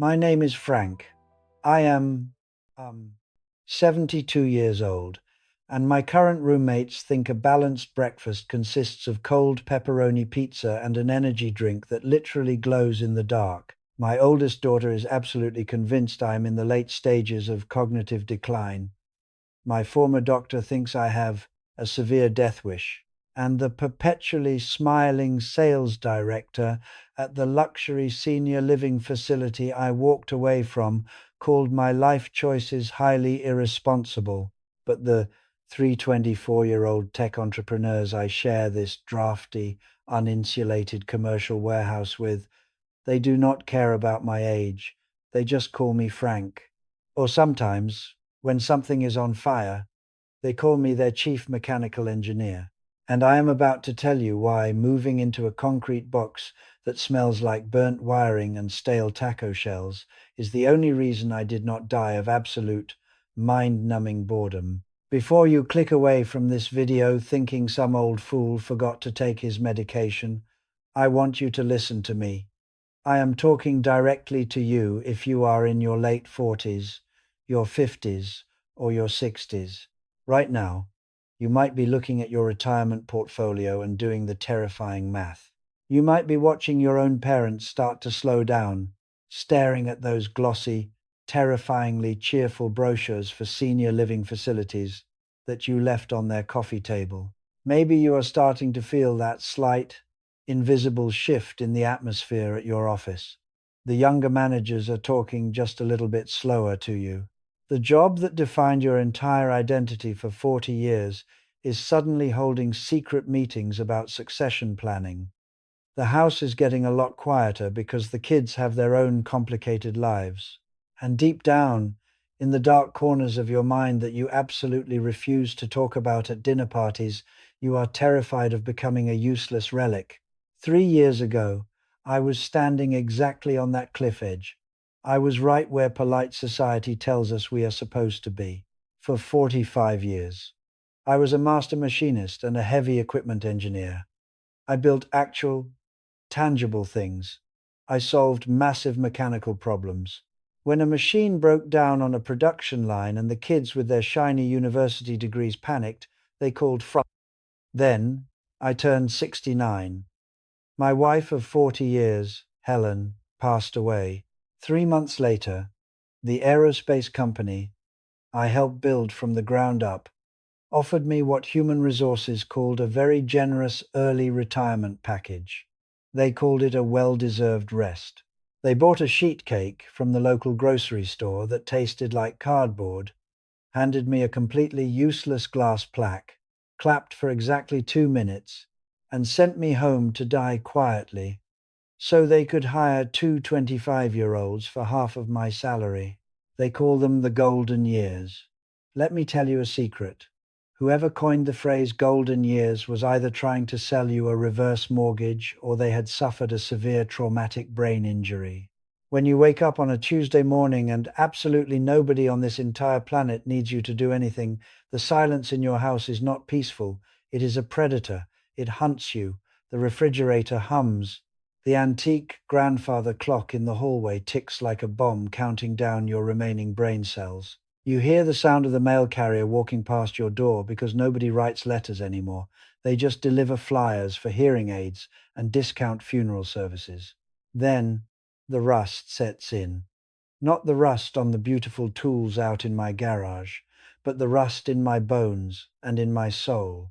My name is Frank. I am, um, 72 years old, and my current roommates think a balanced breakfast consists of cold pepperoni pizza and an energy drink that literally glows in the dark. My oldest daughter is absolutely convinced I am in the late stages of cognitive decline. My former doctor thinks I have a severe death wish, and the perpetually smiling sales director at the luxury senior living facility I walked away from called my life choices highly irresponsible. But the 324-year-old tech entrepreneurs I share this drafty, uninsulated commercial warehouse with, they do not care about my age. They just call me Frank. Or sometimes, when something is on fire, they call me their chief mechanical engineer. And I am about to tell you why moving into a concrete box that smells like burnt wiring and stale taco shells is the only reason I did not die of absolute, mind-numbing boredom. Before you click away from this video thinking some old fool forgot to take his medication, I want you to listen to me. I am talking directly to you if you are in your late 40s, your 50s, or your 60s. Right now, you might be looking at your retirement portfolio and doing the terrifying math. You might be watching your own parents start to slow down, staring at those glossy, terrifyingly cheerful brochures for senior living facilities that you left on their coffee table. Maybe you are starting to feel that slight, invisible shift in the atmosphere at your office. The younger managers are talking just a little bit slower to you. The job that defined your entire identity for 40 years is suddenly holding secret meetings about succession planning. The house is getting a lot quieter because the kids have their own complicated lives. And deep down, in the dark corners of your mind that you absolutely refuse to talk about at dinner parties, you are terrified of becoming a useless relic. 3 years ago, I was standing exactly on that cliff edge. I was right where polite society tells us we are supposed to be. For 45 years. I was a master machinist and a heavy equipment engineer. I built actual, tangible things. I solved massive mechanical problems. When a machine broke down on a production line and the kids with their shiny university degrees panicked, they called Frank. Then I turned 69. My wife of 40 years, Helen, passed away. 3 months later, the aerospace company I helped build from the ground up offered me what human resources called a very generous early retirement package. They called it a well-deserved rest. They bought a sheet cake from the local grocery store that tasted like cardboard, handed me a completely useless glass plaque, clapped for exactly 2 minutes, and sent me home to die quietly, so they could hire two 25-year-olds for half of my salary. They call them the golden years. Let me tell you a secret. Whoever coined the phrase golden years was either trying to sell you a reverse mortgage or they had suffered a severe traumatic brain injury. When you wake up on a Tuesday morning and absolutely nobody on this entire planet needs you to do anything, the silence in your house is not peaceful. It is a predator. It hunts you. The refrigerator hums. The antique grandfather clock in the hallway ticks like a bomb, counting down your remaining brain cells. You hear the sound of the mail carrier walking past your door because nobody writes letters anymore. They just deliver flyers for hearing aids and discount funeral services. Then the rust sets in. Not the rust on the beautiful tools out in my garage, but the rust in my bones and in my soul.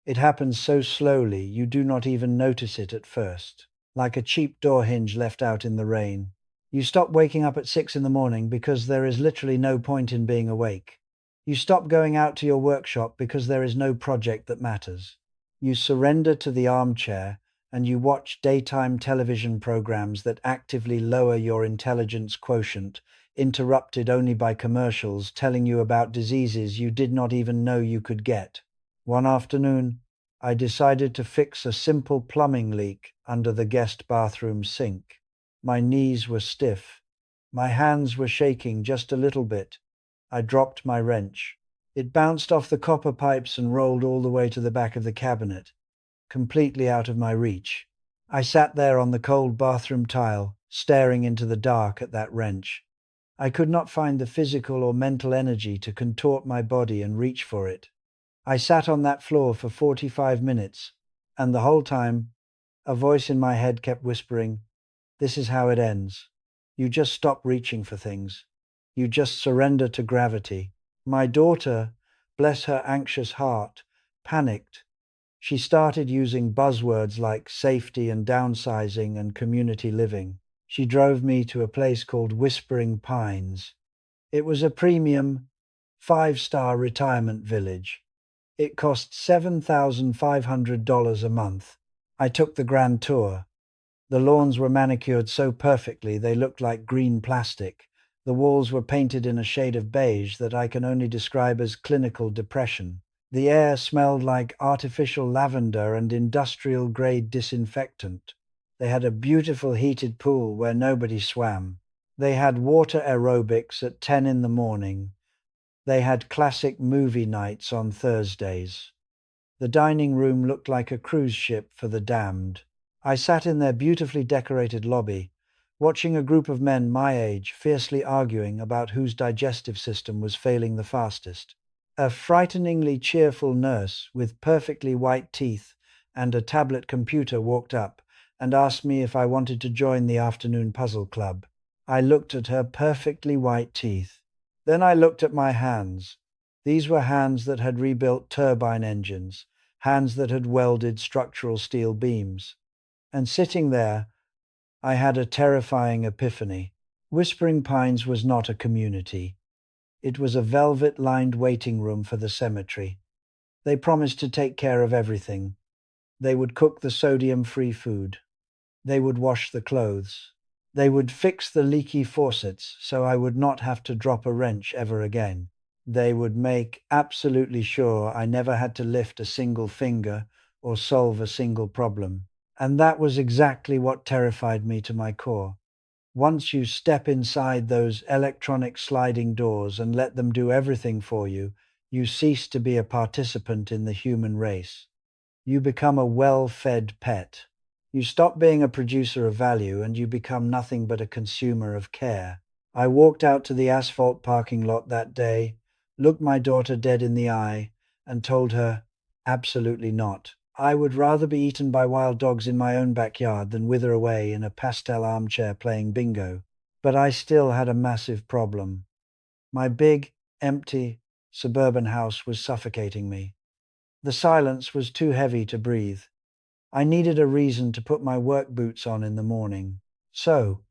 It happens so slowly you do not even notice it at first, like a cheap door hinge left out in the rain. You stop waking up at 6 in the morning because there is literally no point in being awake. You stop going out to your workshop because there is no project that matters. You surrender to the armchair and you watch daytime television programs that actively lower your intelligence quotient, interrupted only by commercials telling you about diseases you did not even know you could get. One afternoon, I decided to fix a simple plumbing leak under the guest bathroom sink. My knees were stiff. My hands were shaking just a little bit. I dropped my wrench. It bounced off the copper pipes and rolled all the way to the back of the cabinet, completely out of my reach. I sat there on the cold bathroom tile, staring into the dark at that wrench. I could not find the physical or mental energy to contort my body and reach for it. I sat on that floor for 45 minutes, and the whole time, a voice in my head kept whispering, "This is how it ends. You just stop reaching for things. You just surrender to gravity." My daughter, bless her anxious heart, panicked. She started using buzzwords like safety and downsizing and community living. She drove me to a place called Whispering Pines. It was a premium, five-star retirement village. It cost $7,500 a month. I took the grand tour. The lawns were manicured so perfectly they looked like green plastic. The walls were painted in a shade of beige that I can only describe as clinical depression. The air smelled like artificial lavender and industrial-grade disinfectant. They had a beautiful heated pool where nobody swam. They had water aerobics at 10 in the morning. They had classic movie nights on Thursdays. The dining room looked like a cruise ship for the damned. I sat in their beautifully decorated lobby, watching a group of men my age fiercely arguing about whose digestive system was failing the fastest. A frighteningly cheerful nurse with perfectly white teeth and a tablet computer walked up and asked me if I wanted to join the afternoon puzzle club. I looked at her perfectly white teeth. Then I looked at my hands. These were hands that had rebuilt turbine engines, hands that had welded structural steel beams. And sitting there, I had a terrifying epiphany. Whispering Pines was not a community. It was a velvet-lined waiting room for the cemetery. They promised to take care of everything. They would cook the sodium-free food. They would wash the clothes. They would fix the leaky faucets so I would not have to drop a wrench ever again. They would make absolutely sure I never had to lift a single finger or solve a single problem. And that was exactly what terrified me to my core. Once you step inside those electronic sliding doors and let them do everything for you, you cease to be a participant in the human race. You become a well-fed pet. You stop being a producer of value and you become nothing but a consumer of care. I walked out to the asphalt parking lot that day, looked my daughter dead in the eye, and told her, absolutely not. I would rather be eaten by wild dogs in my own backyard than wither away in a pastel armchair playing bingo. But I still had a massive problem. My big, empty, suburban house was suffocating me. The silence was too heavy to breathe. I needed a reason to put my work boots on in the morning. So,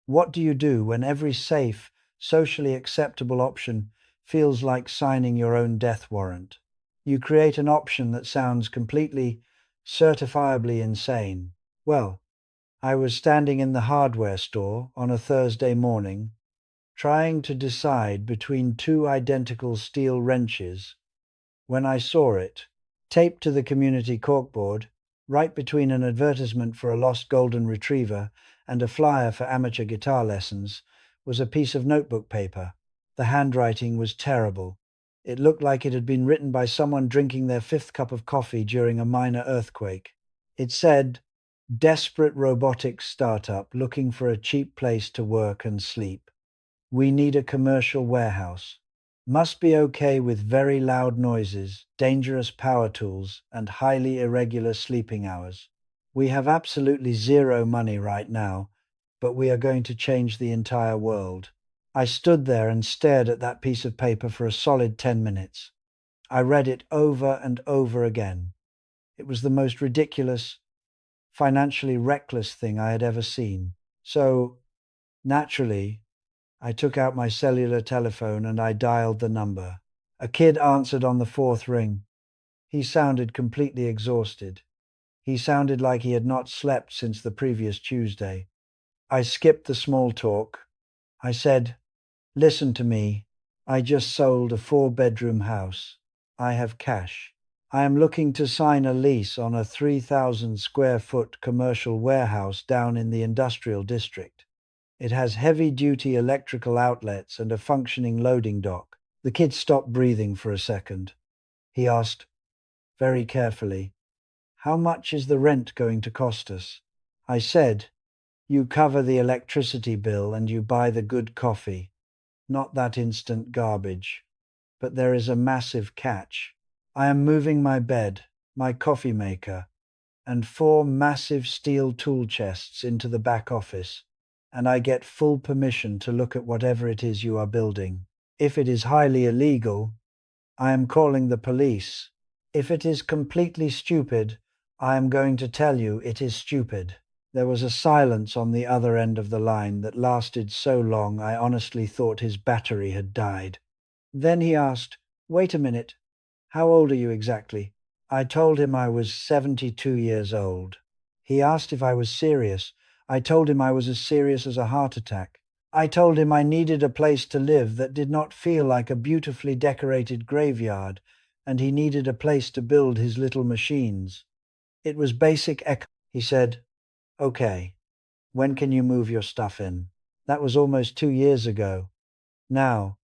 what do you do when every safe, socially acceptable option feels like signing your own death warrant? You create an option that sounds completely, certifiably insane. Well, I was standing in the hardware store on a Thursday morning, trying to decide between two identical steel wrenches, when I saw it, taped to the community corkboard, right between an advertisement for a lost golden retriever and a flyer for amateur guitar lessons, was a piece of notebook paper. The handwriting was terrible. It looked like it had been written by someone drinking their fifth cup of coffee during a minor earthquake. It said, "Desperate robotics startup looking for a cheap place to work and sleep. We need a commercial warehouse. Must be okay with very loud noises, dangerous power tools, and highly irregular sleeping hours. We have absolutely zero money right now, but we are going to change the entire world." I stood there and stared at that piece of paper for a solid 10 minutes. I read it over and over again. It was the most ridiculous, financially reckless thing I had ever seen. So, naturally, I took out my cellular telephone and I dialed the number. A kid answered on the fourth ring. He sounded completely exhausted. He sounded like he had not slept since the previous Tuesday. I skipped the small talk. I said, "Listen to me. I just sold a 4-bedroom house. I have cash. I am looking to sign a lease on a 3,000 square foot commercial warehouse down in the industrial district. It has heavy-duty electrical outlets and a functioning loading dock." The kid stopped breathing for a second. He asked, very carefully, "How much is the rent going to cost us?" I said, You cover the electricity bill and you buy the good coffee, not that instant garbage. But there is a massive catch. I am moving my bed, my coffee maker, and four massive steel tool chests into the back office, and I get full permission to look at whatever it is you are building. If it is highly illegal, I am calling the police. If it is completely stupid, I am going to tell you it is stupid. There was a silence on the other end of the line that lasted so long I honestly thought his battery had died. Then he asked, "Wait a minute, how old are you exactly?" I told him I was 72 years old. He asked if I was serious. I told him I was as serious as a heart attack. I told him I needed a place to live that did not feel like a beautifully decorated graveyard, and he needed a place to build his little machines. It was basic He said, "Okay, when can you move your stuff in?" That was almost 2 years ago. Now,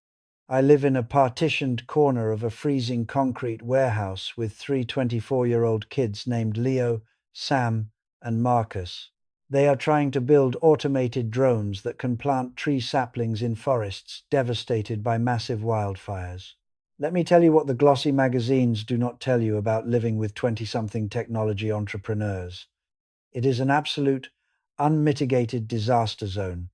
I live in a partitioned corner of a freezing concrete warehouse with three 24-year-old kids named Leo, Sam, and Marcus. They are trying to build automated drones that can plant tree saplings in forests devastated by massive wildfires. Let me tell you what the glossy magazines do not tell you about living with 20-something technology entrepreneurs. It is an absolute, unmitigated disaster zone.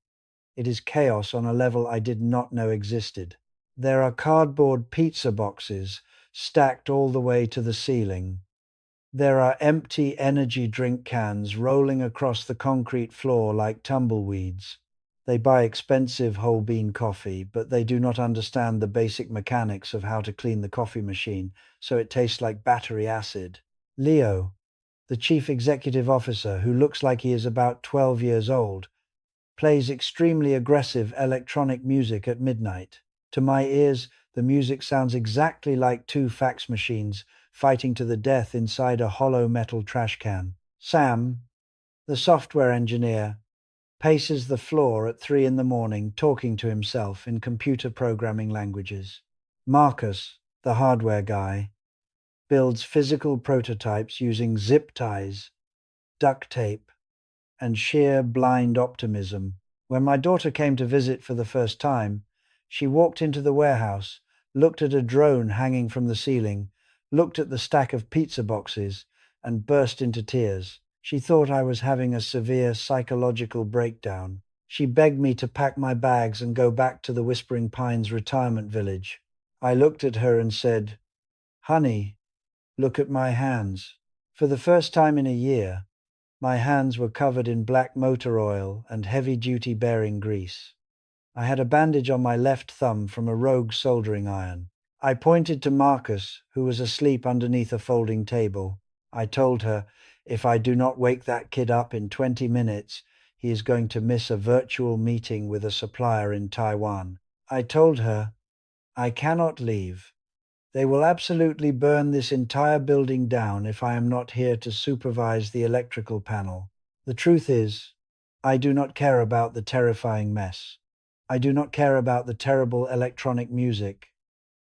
It is chaos on a level I did not know existed. There are cardboard pizza boxes stacked all the way to the ceiling. There are empty energy drink cans rolling across the concrete floor like tumbleweeds. They buy expensive whole bean coffee, but they do not understand the basic mechanics of how to clean the coffee machine, so it tastes like battery acid. Leo, the chief executive officer, who looks like he is about 12 years old, plays extremely aggressive electronic music at midnight. To my ears, the music sounds exactly like two fax machines fighting to the death inside a hollow metal trash can. Sam, the software engineer, paces the floor at 3 in the morning talking to himself in computer programming languages. Marcus, the hardware guy, builds physical prototypes using zip ties, duct tape, and sheer blind optimism. When my daughter came to visit for the first time, she walked into the warehouse, looked at a drone hanging from the ceiling, looked at the stack of pizza boxes, and burst into tears. She thought I was having a severe psychological breakdown. She begged me to pack my bags and go back to the Whispering Pines retirement village. I looked at her and said, "Honey, look at my hands." For the first time in a year, my hands were covered in black motor oil and heavy-duty bearing grease. I had a bandage on my left thumb from a rogue soldering iron. I pointed to Marcus, who was asleep underneath a folding table. I told her, if I do not wake that kid up in 20 minutes, he is going to miss a virtual meeting with a supplier in Taiwan. I told her, I cannot leave. They will absolutely burn this entire building down if I am not here to supervise the electrical panel. The truth is, I do not care about the terrifying mess. I do not care about the terrible electronic music,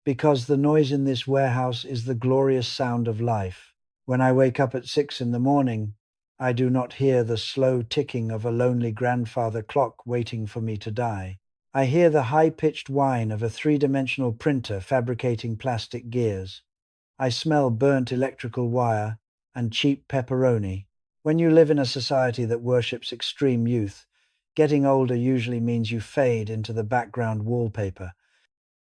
because the noise in this warehouse is the glorious sound of life. When I wake up at 6 in the morning, I do not hear the slow ticking of a lonely grandfather clock waiting for me to die. I hear the high-pitched whine of a three-dimensional printer fabricating plastic gears. I smell burnt electrical wire and cheap pepperoni. When you live in a society that worships extreme youth, getting older usually means you fade into the background wallpaper.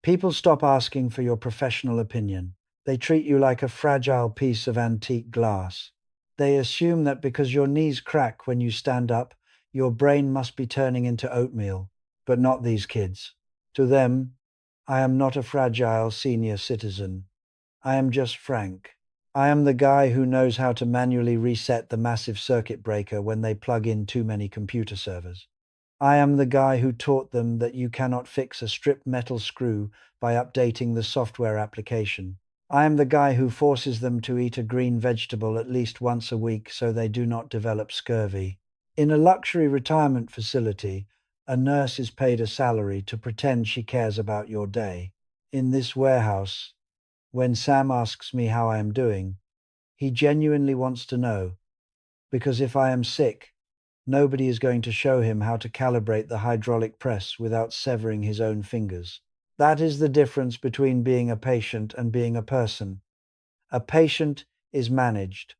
People stop asking for your professional opinion. They treat you like a fragile piece of antique glass. They assume that because your knees crack when you stand up, your brain must be turning into oatmeal. But not these kids. To them, I am not a fragile senior citizen. I am just Frank. I am the guy who knows how to manually reset the massive circuit breaker when they plug in too many computer servers. I am the guy who taught them that you cannot fix a stripped metal screw by updating the software application. I am the guy who forces them to eat a green vegetable at least once a week so they do not develop scurvy. In a luxury retirement facility, a nurse is paid a salary to pretend she cares about your day. In this warehouse, when Sam asks me how I am doing, he genuinely wants to know, because if I am sick, Nobody is going to show him how to calibrate the hydraulic press without severing his own fingers. That is the difference between being a patient and being a person. A patient is managed.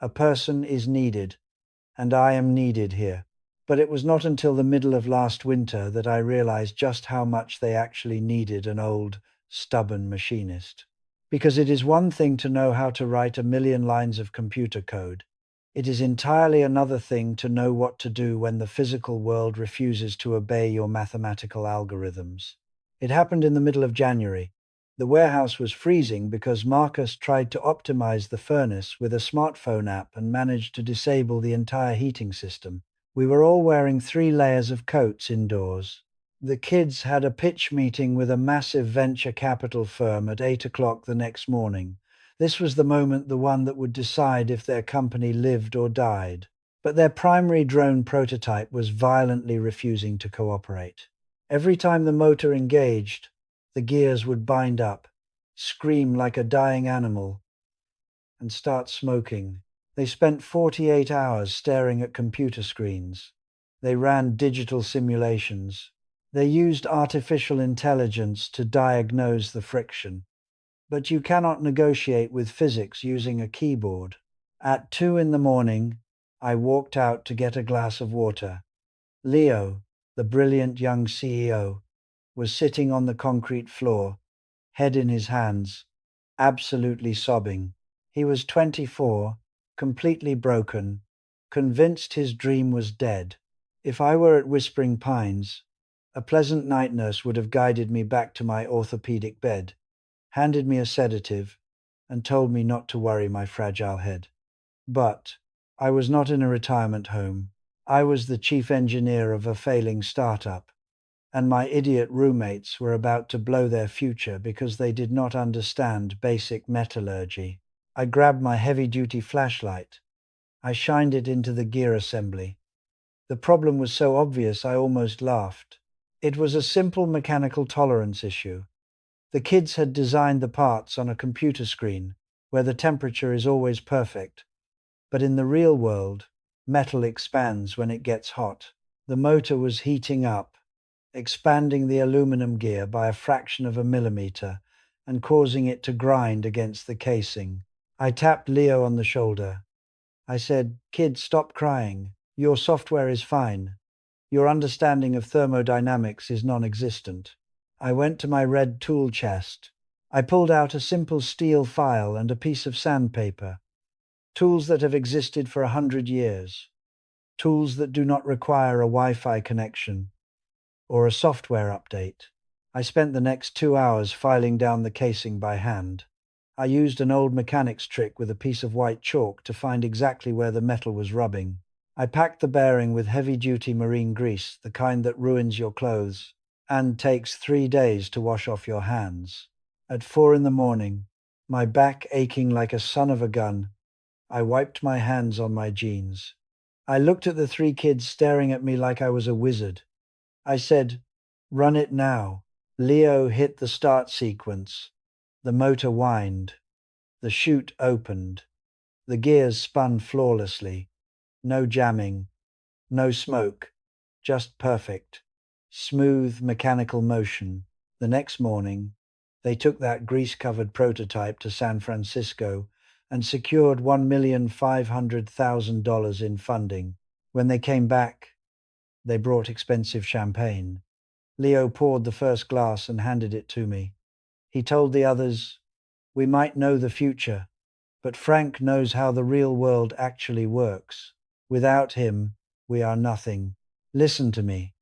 A person is needed, and I am needed here. But it was not until the middle of last winter that I realized just how much they actually needed an old, stubborn machinist. Because it is one thing to know how to write a million lines of computer code. It is entirely another thing to know what to do when the physical world refuses to obey your mathematical algorithms. It happened in the middle of January. The warehouse was freezing because Marcus tried to optimize the furnace with a smartphone app and managed to disable the entire heating system. We were all wearing 3 layers of coats indoors. The kids had a pitch meeting with a massive venture capital firm at 8 o'clock the next morning. This was the moment, the one that would decide if their company lived or died. But their primary drone prototype was violently refusing to cooperate. Every time the motor engaged, the gears would bind up, scream like a dying animal, and start smoking. They spent 48 hours staring at computer screens. They ran digital simulations. They used artificial intelligence to diagnose the friction. But you cannot negotiate with physics using a keyboard. At 2 in the morning, I walked out to get a glass of water. Leo, the brilliant young CEO, was sitting on the concrete floor, head in his hands, absolutely sobbing. He was 24, completely broken, convinced his dream was dead. If I were at Whispering Pines, a pleasant night nurse would have guided me back to my orthopedic bed, handed me a sedative, and told me not to worry my fragile head. But I was not in a retirement home. I was the chief engineer of a failing startup, and my idiot roommates were about to blow their future because they did not understand basic metallurgy. I grabbed my heavy-duty flashlight. I shined it into the gear assembly. The problem was so obvious I almost laughed. It was a simple mechanical tolerance issue. The kids had designed the parts on a computer screen, where the temperature is always perfect. But in the real world, metal expands when it gets hot. The motor was heating up, expanding the aluminum gear by a fraction of a millimeter and causing it to grind against the casing. I tapped Leo on the shoulder. I said, "Kid, stop crying. Your software is fine. Your understanding of thermodynamics is non-existent." I went to my red tool chest. I pulled out a simple steel file and a piece of sandpaper. Tools that have existed for 100 years. Tools that do not require a Wi-Fi connection or a software update. I spent the next 2 hours filing down the casing by hand. I used an old mechanic's trick with a piece of white chalk to find exactly where the metal was rubbing. I packed the bearing with heavy-duty marine grease, the kind that ruins your clothes and takes 3 days to wash off your hands. At 4 in the morning, my back aching like a son of a gun, I wiped my hands on my jeans. I looked at the 3 kids staring at me like I was a wizard. I said, "Run it now." Leo hit the start sequence. The motor whined. The chute opened. The gears spun flawlessly. No jamming. No smoke. Just perfect. Smooth mechanical motion. The next morning, they took that grease-covered prototype to San Francisco and secured $1,500,000 in funding. When they came back, they brought expensive champagne. Leo poured the first glass and handed it to me. He told the others, "We might know the future, but Frank knows how the real world actually works. Without him, we are nothing. Listen to me.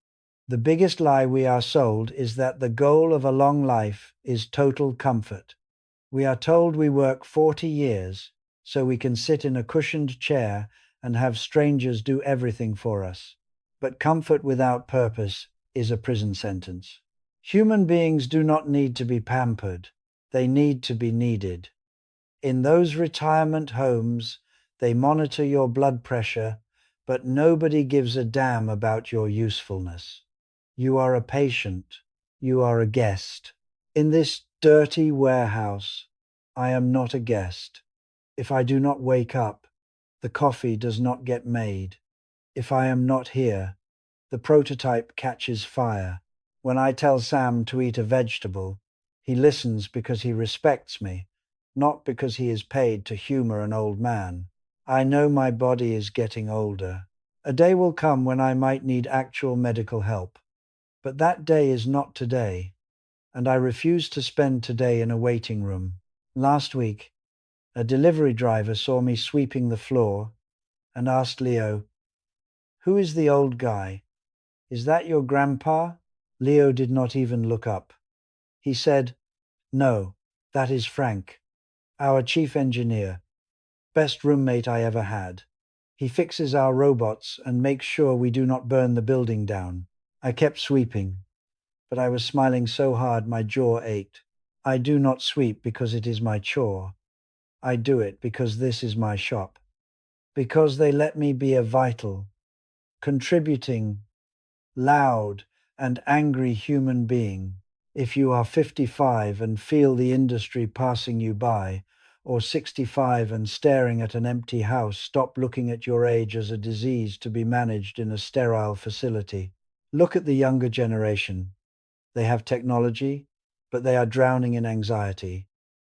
The biggest lie we are sold is that the goal of a long life is total comfort. We are told we work 40 years so we can sit in a cushioned chair and have strangers do everything for us. But comfort without purpose is a prison sentence. Human beings do not need to be pampered. They need to be needed. In those retirement homes, they monitor your blood pressure, but nobody gives a damn about your usefulness. You are a patient. You are a guest. In this dirty warehouse, I am not a guest. If I do not wake up, the coffee does not get made. If I am not here, the prototype catches fire. When I tell Sam to eat a vegetable, he listens because he respects me, not because he is paid to humor an old man. I know my body is getting older. A day will come when I might need actual medical help. But that day is not today, and I refuse to spend today in a waiting room. Last week, a delivery driver saw me sweeping the floor and asked Leo, "Who is the old guy? Is that your grandpa?" Leo did not even look up. He said, "No, that is Frank, our chief engineer, best roommate I ever had. He fixes our robots and makes sure we do not burn the building down." I kept sweeping, but I was smiling so hard my jaw ached. I do not sweep because it is my chore. I do it because this is my shop. Because they let me be a vital, contributing, loud, and angry human being. If you are 55 and feel the industry passing you by, or 65 and staring at an empty house, stop looking at your age as a disease to be managed in a sterile facility. Look at the younger generation. They have technology, but they are drowning in anxiety.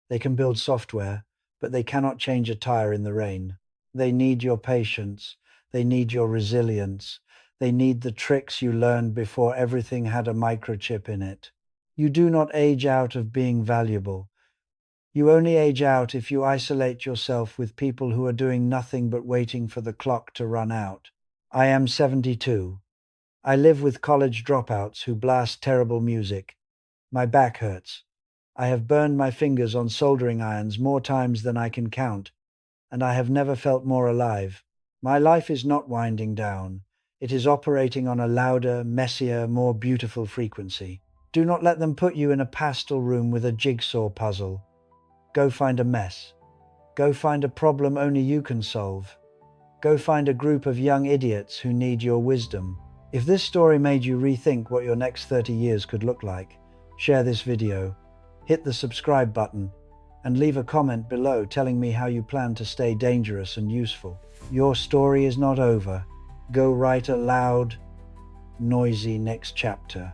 They can build software, but they cannot change a tire in the rain. They need your patience. They need your resilience. They need the tricks you learned before everything had a microchip in it. You do not age out of being valuable. You only age out if you isolate yourself with people who are doing nothing but waiting for the clock to run out. I am 72. I live with college dropouts who blast terrible music. My back hurts. I have burned my fingers on soldering irons more times than I can count, and I have never felt more alive. My life is not winding down. It is operating on a louder, messier, more beautiful frequency. Do not let them put you in a pastel room with a jigsaw puzzle. Go find a mess. Go find a problem only you can solve. Go find a group of young idiots who need your wisdom. If this story made you rethink what your next 30 years could look like, share this video, hit the subscribe button, and leave a comment below telling me how you plan to stay dangerous and useful. Your story is not over. Go write a loud, noisy next chapter.